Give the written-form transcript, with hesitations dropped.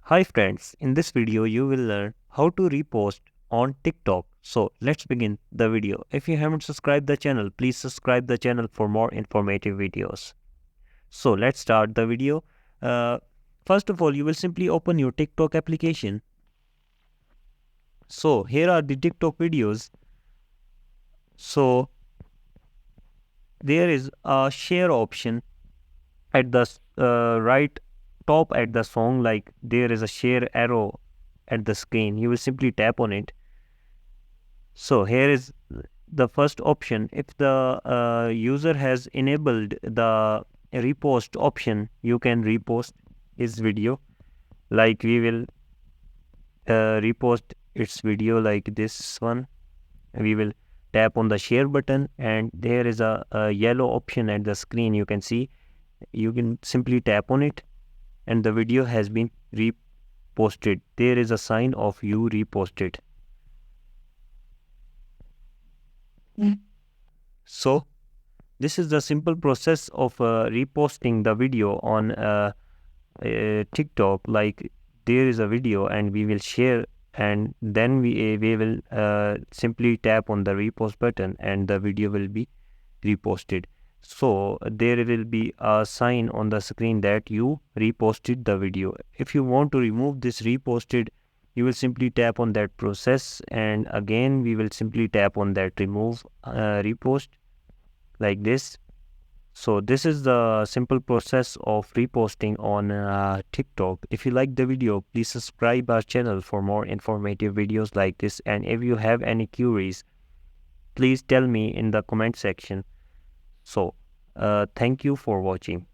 Hi friends, in this video you will learn how to repost on TikTok. So let's begin the video. If you haven't subscribed the channel, please subscribe the channel for more informative videos. So let's start the video. Uh, First of all, you will simply open your TikTok application. So here are the TikTok videos. So there is a share option at the right top at the song, like there is a share arrow at the screen. You will simply tap on it. So here is the first option. If the user has enabled the repost option, you can repost his video. Like we will repost its video like this one. We will tap on the share button, and there is a yellow option at the screen. You can see. You can simply tap on it, and the video has been reposted. There is a sign of you reposted. So this is the simple process of reposting the video on TikTok. Like there is a video and we will share, and then we will simply tap on the repost button and the video will be reposted. So there will be a sign on the screen that you reposted the video. If you want to remove this reposted, you will simply tap on that process, and again we will simply tap on that remove repost, like this. So this is the simple process of reposting on TikTok. If you like the video, please subscribe our channel for more informative videos like this. And if you have any queries, please tell me in the comment section. So thank you for watching.